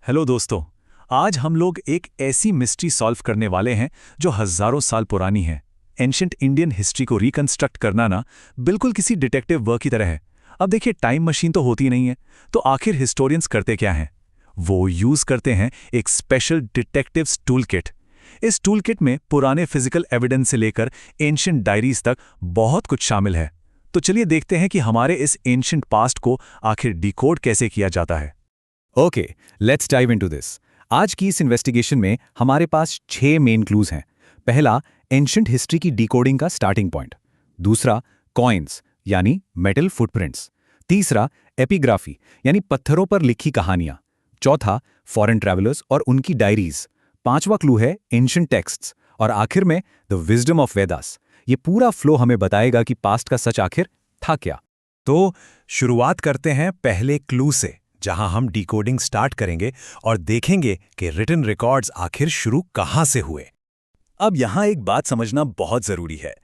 Hello दोस्तों। आज हम लोग एक ऐसी मिस्ट्री सॉल्व करने वाले हैं जो हजारों साल पुरानी है। एंशिएंट इंडियन हिस्ट्री को रिकंस्ट्रक्ट करना ना बिल्कुल किसी डिटेक्टिव वर्क की तरह है। अब देखिए, टाइम मशीन तो होती नहीं है, तो आखिर हिस्टोरियंस करते क्या हैं? वो यूज करते हैं एक स्पेशल डिटेक्टिव्स टूल किट। इस टूल किट में पुराने फिजिकल एविडेंस से लेकर एंशिएंट डायरीज तक बहुत कुछ शामिल है। तो चलिए देखते हैं कि हमारे इस एंशिएंट पास्ट को आखिर डिकोड कैसे किया जाता है। Okay, let's dive into this. आज की इस इन्वेस्टिगेशन में हमारे पास 6 मेन क्लूज हैं। पहला, एंशिएंट हिस्ट्री की डिकोडिंग का स्टार्टिंग पॉइंट। दूसरा, कॉइन्स यानी मेटल फुटप्रिंट्स। तीसरा, एपिग्राफी यानी पत्थरों पर लिखी कहानियां। चौथा, फॉरेन ट्रैवलर्स और उनकी डायरीज। पांचवा क्लू है एंशिएंट टेक्स्ट्स। और आखिर में द विजडम ऑफ वेदास। ये पूरा फ्लो हमें बताएगा कि पास्ट का सच आखिर था क्या। तो शुरुआत करते हैं पहले क्लू से, जहां हम डिकोडिंग स्टार्ट करेंगे और देखेंगे कि रिटन रिकॉर्ड्स आखिर शुरू कहां से हुए। अब यहां एक बात समझना बहुत जरूरी है।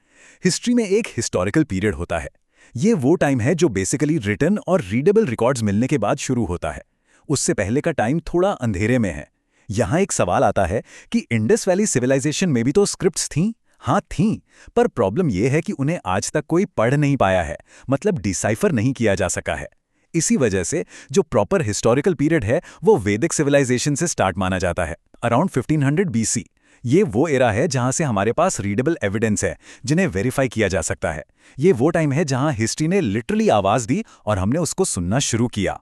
हिस्ट्री में एक हिस्टोरिकल पीरियड होता है। ये वो टाइम है जो बेसिकली रिटन और रीडेबल रिकॉर्ड्स मिलने के बाद शुरू होता है। उससे पहले का टाइम थोड़ा अंधेरे में है। यहां एक सवाल आता है कि इंडस वैली सिविलाइजेशन में भी तो स्क्रिप्ट्स थीं। हाँ थीं, पर प्रॉब्लम यह है कि उन्हें आज तक कोई पढ़ नहीं पाया है, मतलब डिसाइफर नहीं किया जा सका है। इसी वजह से जो प्रॉपर हिस्टोरिकल पीरियड है वो वैदिक सिविलाइजेशन से स्टार्ट माना जाता है, अराउंड 1500 बीसी। ये वो एरा है जहां से हमारे पास रीडेबल एविडेंस है, जिन्हें वेरीफाई किया जा सकता है। ये वो टाइम है जहां हिस्ट्री ने लिटरली आवाज दी और हमने उसको सुनना शुरू किया।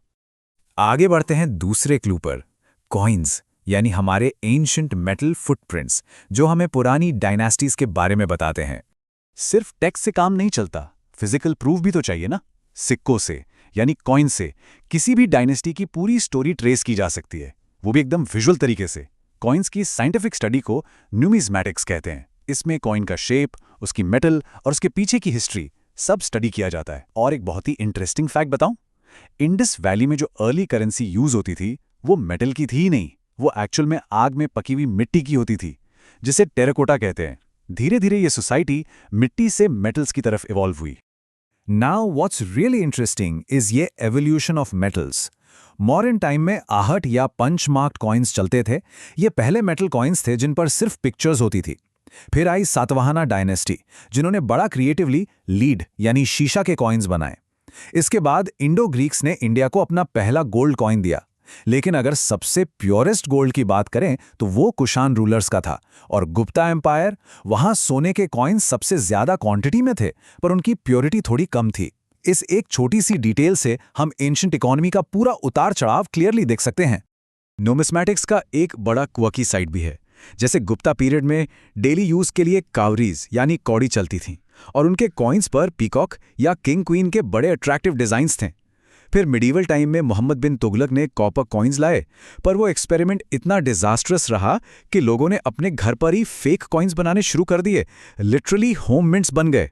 आगे बढ़ते हैं दूसरे क्लू पर, कॉइन्स यानी हमारे एंशिएंट मेटल फुटप्रिंट्स, जो हमें पुरानी डायनास्टीज के बारे में बताते हैं। सिर्फ टेक्स्ट से काम नहीं चलता, फिजिकल प्रूफ भी तो चाहिए ना। सिक्कों से यानी कॉइन से किसी भी डायनेस्टी की पूरी स्टोरी ट्रेस की जा सकती है, वो भी एकदम विजुअल तरीके से। कॉइन्स की साइंटिफिक स्टडी को न्यूमिज्मैटिक्स कहते हैं। इसमें कॉइन का शेप, उसकी मेटल और उसके पीछे की हिस्ट्री सब स्टडी किया जाता है। और एक बहुत ही इंटरेस्टिंग फैक्ट बताऊं, इंडस वैली में जो अर्ली करेंसी यूज होती थी वो मेटल की थी ही नहीं, वो एक्चुअल में आग में पकी हुई मिट्टी की होती थी, जिसे टेराकोटा कहते हैं। धीरे धीरे ये सोसाइटी मिट्टी से मेटल्स की तरफ इवॉल्व हुई। Now what's really interesting is ये evolution of metals. Modern time में आहट या पंच मार्क्ड कॉइन्स चलते थे। ये पहले मेटल कॉइन्स थे जिन पर सिर्फ पिक्चर्स होती थी। फिर आई सातवाहना डायनेस्टी, जिन्होंने बड़ा क्रिएटिवली लीड यानी शीशा के कॉइन्स बनाए। इसके बाद इंडो ग्रीक्स ने इंडिया को अपना पहला गोल्ड कॉइन दिया। लेकिन अगर सबसे प्योरेस्ट गोल्ड की बात करें तो वो कुषाण रूलर्स का था। और गुप्ता एम्पायर, वहां सोने के कॉइन्स सबसे ज्यादा क्वांटिटी में थे, पर उनकी प्योरिटी थोड़ी कम थी। इस एक छोटी सी डिटेल से हम एंशिएंट इकोनॉमी का पूरा उतार चढ़ाव क्लियरली देख सकते हैं। न्यूमिस्मैटिक्स का एक बड़ा क्वकी साइड भी है। जैसे गुप्ता पीरियड में डेली यूज के लिए कावरीज यानी कौड़ी चलती थीं, और उनके कॉइन्स पर पीकॉक या किंग क्वीन के बड़े अट्रैक्टिव डिजाइन्स थे। फिर मिडीवल टाइम में मोहम्मद बिन तुगलक ने कॉपर कॉइन्स लाए, पर वो एक्सपेरिमेंट इतना डिजास्ट्रस रहा कि लोगों ने अपने घर पर ही फेक कॉइन्स बनाने शुरू कर दिए। लिटरली होम मिंट्स बन गए।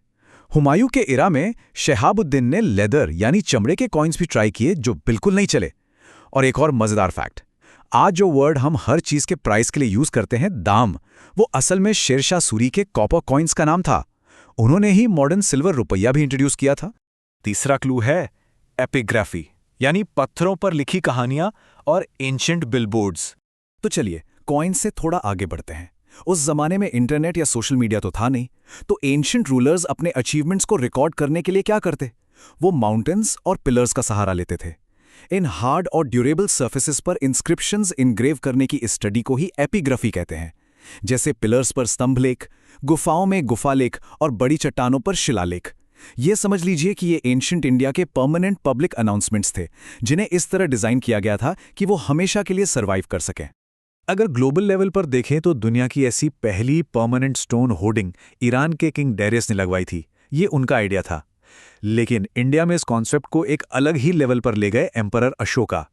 हुमायूं के इरा में शहाबुद्दीन ने लेदर यानी चमड़े के कॉइन्स भी ट्राई किए, जो बिल्कुल नहीं चले। और एक और मजेदार फैक्ट, आज जो वर्ड हम हर चीज के प्राइस के लिए यूज करते हैं, दाम, वो असल में शेरशाह सूरी के कॉपर कॉइन्स का नाम था। उन्होंने ही मॉडर्न सिल्वर रुपया भी इंट्रोड्यूस किया था। तीसरा क्लू है एपिग्राफी यानी पत्थरों पर लिखी कहानियां और एंशिएंट बिलबोर्ड्स। तो चलिए कॉइन से थोड़ा आगे बढ़ते हैं। उस जमाने में इंटरनेट या सोशल मीडिया तो था नहीं, तो एंशिएंट रूलर्स अपने अचीवमेंट्स को रिकॉर्ड करने के लिए क्या करते? वो माउंटेन्स और पिलर्स का सहारा लेते थे। इन हार्ड और ड्यूरेबल सर्फेसेस पर इंस्क्रिप्शंस इनग्रेव करने की इस स्टडी को ही एपिग्राफी कहते हैं। जैसे पिलर्स पर स्तंभलेख, गुफाओं में गुफालेख और बड़ी चट्टानों पर शिलालेख। ये समझ लीजिए कि ये एंशिएंट इंडिया के परमानेंट पब्लिक अनाउंसमेंट्स थे, जिन्हें इस तरह डिजाइन किया गया था कि वो हमेशा के लिए सर्वाइव कर सकें। अगर ग्लोबल लेवल पर देखें तो दुनिया की ऐसी पहली परमानेंट स्टोन होर्डिंग ईरान के किंग डेरियस ने लगवाई थी। ये उनका आइडिया था। लेकिन इंडिया में इस कॉन्सेप्ट को एक अलग ही लेवल पर ले गए एम्परर अशोका।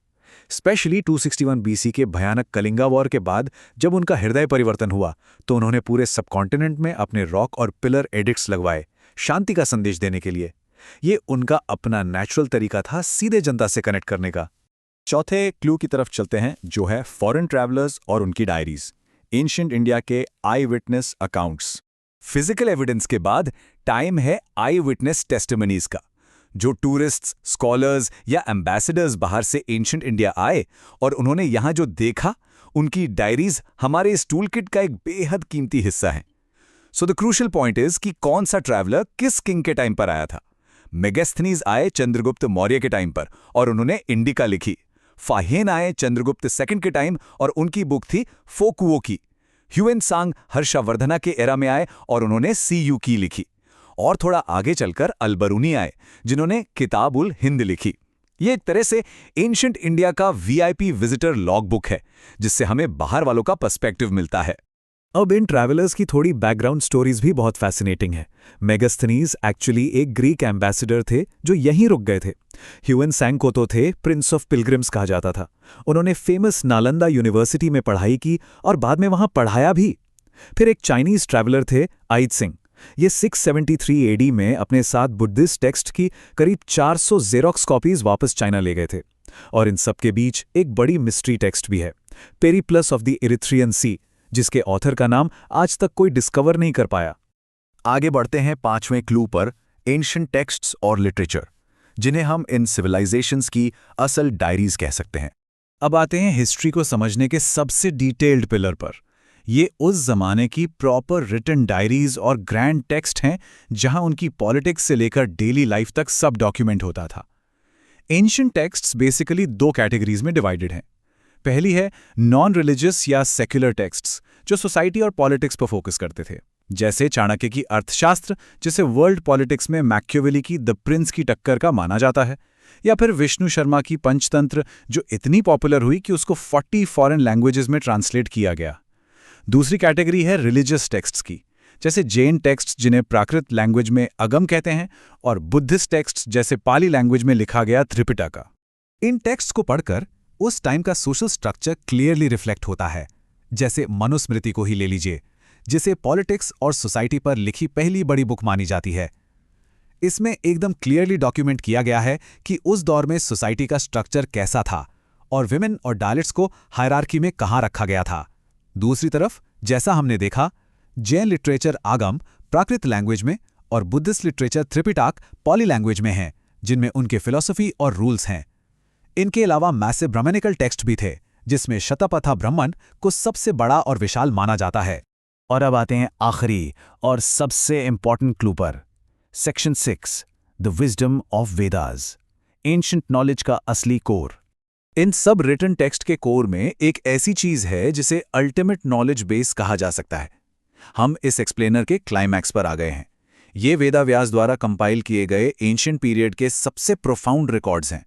स्पेशली 261 बीसी के भयानक कलिंगा वॉर के बाद जब उनका हृदय परिवर्तन हुआ, तो उन्होंने पूरे सबकॉन्टिनेंट में अपने रॉक और पिलर एडिक्ट्स लगवाए, शांति का संदेश देने के लिए। ये उनका अपना नेचुरल तरीका था सीधे जनता से कनेक्ट करने का। चौथे क्लू की तरफ चलते हैं, जो है फॉरेन ट्रैवलर्स और उनकी डायरीज, एंशिएंट इंडिया के आई विटनेस अकाउंट्स। फिजिकल एविडेंस के बाद टाइम है आई विटनेस टेस्टिमनीज का। जो टूरिस्ट्स, स्कॉलर्स या एम्बेसडर्स बाहर से एंशिएंट इंडिया आए और उन्होंने यहाँ जो देखा, उनकी डायरीज हमारे इस टूलकिट का एक बेहद कीमती हिस्सा है। So the crucial point is कि कौन सा ट्रैवलर किस किंग के टाइम पर आया था। मेगास्थनीज आए चंद्रगुप्त मौर्य के टाइम पर और उन्होंने इंडिका लिखी। फाहियन आए चंद्रगुप्त सेकंड के टाइम और उनकी बुक थी फोकुओ की। ह्यूएन-सांग हर्षवर्धना के एरा में आए और उन्होंने सीयू की लिखी। और थोड़ा आगे चलकर अल-बरूनी आए, जिन्होंने किताब-उल हिंद लिखी। ये एक तरह से एंशिएंट इंडिया का वीआईपी विजिटर लॉग बुक है, जिससे हमें बाहर वालों का पर्सपेक्टिव मिलता है। अब इन ट्रैवलर्स की थोड़ी बैकग्राउंड स्टोरीज भी बहुत फैसिनेटिंग है। मेगास्थनीज एक्चुअली एक ग्रीक एम्बेसडर थे जो यहीं रुक गए थे। ह्यूएन-सांग को तो थे प्रिंस ऑफ पिलग्रिम्स कहा जाता था। उन्होंने फेमस नालंदा यूनिवर्सिटी में पढ़ाई की और बाद में वहां पढ़ाया भी। फिर एक चाइनीज ट्रैवलर थे आइट सिंह। ये 673 एडी में अपने साथ बुद्धिस्ट टेक्स्ट की करीब 400 जेरोक्स कॉपीज वापस चाइना ले गए थे। और इन सब के बीच एक बड़ी मिस्ट्री टेक्स्ट भी है, पेरिप्लस ऑफ द इरिथ्रियन सी, जिसके ऑथर का नाम आज तक कोई डिस्कवर नहीं कर पाया। आगे बढ़ते हैं 5वें क्लू पर, एंशिएंट टेक्स्ट्स और लिटरेचर, जिन्हें हम इन सिविलाइजेशंस की असल डायरीज कह सकते हैं। अब आते हैं हिस्ट्री को समझने के सबसे डिटेल्ड पिलर पर। ये उस जमाने की प्रॉपर रिटन डायरीज और ग्रैंड टेक्स्ट हैं जहां उनकी पॉलिटिक्स से लेकर डेली लाइफ तक सब डॉक्यूमेंट होता था। एंशिएंट टेक्स्ट्स बेसिकली 2 कैटेगरीज में डिवाइडेड हैं। पहली है नॉन रिलीजियस या सेक्युलर टेक्स्ट्स, जो सोसाइटी और पॉलिटिक्स पर फोकस करते थे, जैसे चाणक्य की अर्थशास्त्र, जिसे वर्ल्ड पॉलिटिक्स में मैकियावेली की द प्रिंस की टक्कर का माना जाता है, या फिर विष्णु शर्मा की पंचतंत्र, जो इतनी पॉपुलर हुई कि उसको 40 फॉरेन लैंग्वेजेस में ट्रांसलेट किया गया। दूसरी कैटेगरी है रिलीजियस टेक्स्ट्स की, जैसे जैन टेक्स्ट जिन्हें प्राकृत लैंग्वेज में अगम कहते हैं, और बुद्धिस्ट टेक्स्ट जैसे पाली लैंग्वेज में लिखा गया त्रिपिटका। इन टेक्स्ट को पढ़कर उस टाइम का सोशल स्ट्रक्चर क्लियरली रिफ्लेक्ट होता है। जैसे मनुस्मृति को ही ले लीजिए, जिसे पॉलिटिक्स और सोसाइटी पर लिखी पहली बड़ी बुक मानी जाती है। इसमें एकदम क्लियरली डॉक्यूमेंट किया गया है कि उस दौर में सोसाइटी का स्ट्रक्चर कैसा था और विमेन और डायलेट्स को हायरार्की में कहाँ रखा गया था। दूसरी तरफ, जैसा हमने देखा, जैन लिटरेचर आगम प्राकृत लैंग्वेज में और बुद्धिस्ट लिटरेचर त्रिपिटक पाली लैंग्वेज में हैं, जिनमें उनके फिलॉसफी और रूल्स हैं। इनके अलावा मैसिव ब्राह्मणिकल टेक्स्ट भी थे, जिसमें शतपथा ब्राह्मण को सबसे बड़ा और विशाल माना जाता है। और अब आते हैं आखिरी और सबसे इंपॉर्टेंट क्लू पर, section 6, the wisdom of Vedas, ancient knowledge का असली कोर। इन सब रिटन टेक्स्ट के कोर में एक ऐसी चीज है जिसे अल्टीमेट नॉलेज बेस कहा जा सकता है। हम इस एक्सप्लेनर के क्लाइमैक्स पर आ गए हैं। ये वेदाव्यास द्वारा कंपाइल किए गए एंशिएंट पीरियड के सबसे प्रोफाउंड रिकॉर्ड्स हैं।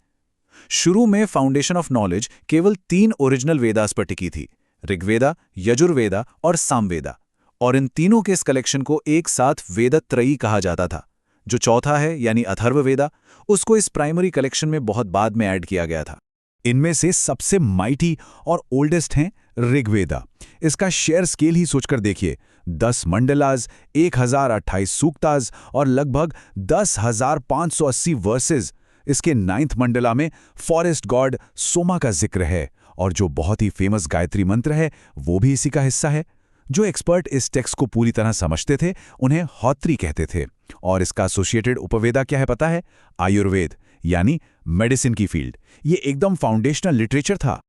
शुरू में फाउंडेशन ऑफ नॉलेज केवल 3 ओरिजिनल वेदास पर टिकी थी, ऋग्वेदा, यजुर्वेदा और सामवेदा, और इन तीनों के इस कलेक्शन को एक साथ वेदत्रयी कहा जाता था। जो चौथा है यानी अथर्ववेदा, उसको इस प्राइमरी कलेक्शन में बहुत बाद में ऐड किया गया था। इनमें से सबसे माइटी और ओल्डेस्ट हैं ऋग्वेदा। इसका शेयर स्केल ही सोचकर देखिए, 10 मंडलाज, 1028 सूक्ताज और लगभग 10,580 वर्सेस। इसके 9th मंडला में फॉरेस्ट गॉड सोमा का जिक्र है, और जो बहुत ही फेमस गायत्री मंत्र है वो भी इसी का हिस्सा है। जो एक्सपर्ट इस टेक्स्ट को पूरी तरह समझते थे उन्हें होत्री कहते थे, और इसका एसोसिएटेड उपवेदा क्या है पता है? आयुर्वेद, यानी मेडिसिन की फील्ड। ये एकदम फाउंडेशनल लिटरेचर था।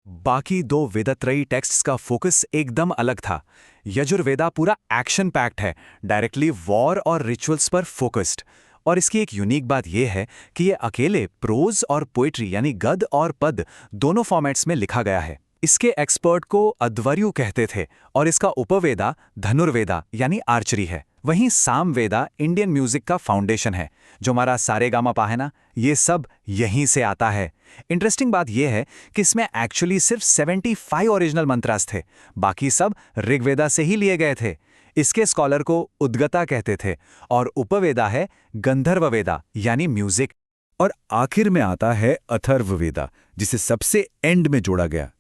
बाकी 2 वेदत्रयी टेक्स्ट्स का फोकस एकदम अलग था। यजुर्वेदा पूरा एक्शन पैक्ड है, डायरेक्टली वॉर और रिचुअल्स पर फोकस्ड। और इसकी एक यूनिक बात यह है कि ये अकेले प्रोज और पोएट्री यानी गद और पद दोनों फॉर्मेट्स में लिखा गया है। इसके एक्सपर्ट को अध्वर्यु कहते थे, और इसका उपवेदा धनुर्वेदा यानी आर्चरी है। वहीं सामवेदा इंडियन म्यूजिक का फाउंडेशन है। जो हमारा सारेगामापा है ना, ये सब यहीं से आता है। इंटरेस्टिंग बात यह है कि इसमें एक्चुअली सिर्फ 75 ओरिजिनल मंत्रास थे, बाकी सब ऋग्वेदा से ही लिए गए थे। इसके स्कॉलर को उद्गता कहते थे, और उपवेदा है गंधर्ववेदा यानी म्यूजिक। और आखिर में आता है अथर्ववेदा, जिसे सबसे एंड में जोड़ा गया।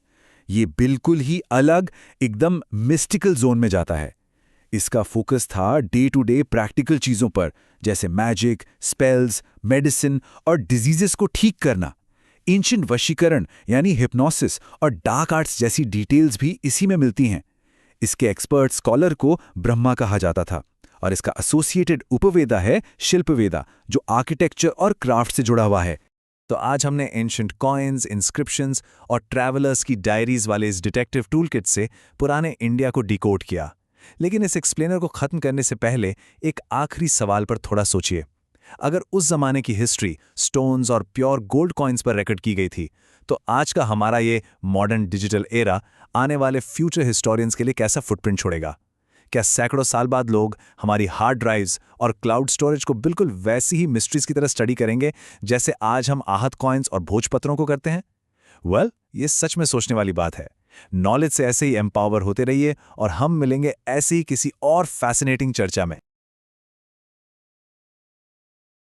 ये बिल्कुल ही अलग, एकदम मिस्टिकल जोन में जाता है। इसका फोकस था डे टू डे प्रैक्टिकल चीजों पर, जैसे मैजिक, स्पेल्स, मेडिसिन और डिजीजेस को ठीक करना। एंशिएंट वशीकरण यानी हिप्नोसिस और डार्क आर्ट्स जैसी डिटेल्स भी इसी में मिलती हैं। इसके एक्सपर्ट स्कॉलर को ब्रह्मा कहा जाता था, और इसका एसोसिएटेड उपवेदा है शिल्पवेदा, जो आर्किटेक्चर और क्राफ्ट से जुड़ा हुआ है। तो आज हमने एंशिएंट कॉइन्स, इंस्क्रिप्शंस और ट्रैवलर्स की डायरीज वाले इस डिटेक्टिव टूलकिट से पुराने इंडिया को डिकोड किया। लेकिन इस एक्सप्लेनर को खत्म करने से पहले एक आखिरी सवाल पर थोड़ा सोचिए। अगर उस जमाने की हिस्ट्री स्टोन्स और प्योर गोल्ड कॉइन्स पर रिकॉर्ड की गई थी, तो आज का हमारा ये मॉडर्न डिजिटल एरा आने वाले फ्यूचर हिस्टोरियंस के लिए कैसा फुटप्रिंट छोड़ेगा? क्या सैकड़ों साल बाद लोग हमारी हार्ड ड्राइव्स और क्लाउड स्टोरेज को बिल्कुल वैसी ही मिस्ट्रीज की तरह स्टडी करेंगे जैसे आज हम आहत कॉइन्स और भोजपत्रों को करते हैं? वेल, ये सच में सोचने वाली बात है। नॉलेज से ऐसे ही एम्पावर होते रहिए और हम मिलेंगे ऐसी ही किसी और फैसिनेटिंग चर्चा में।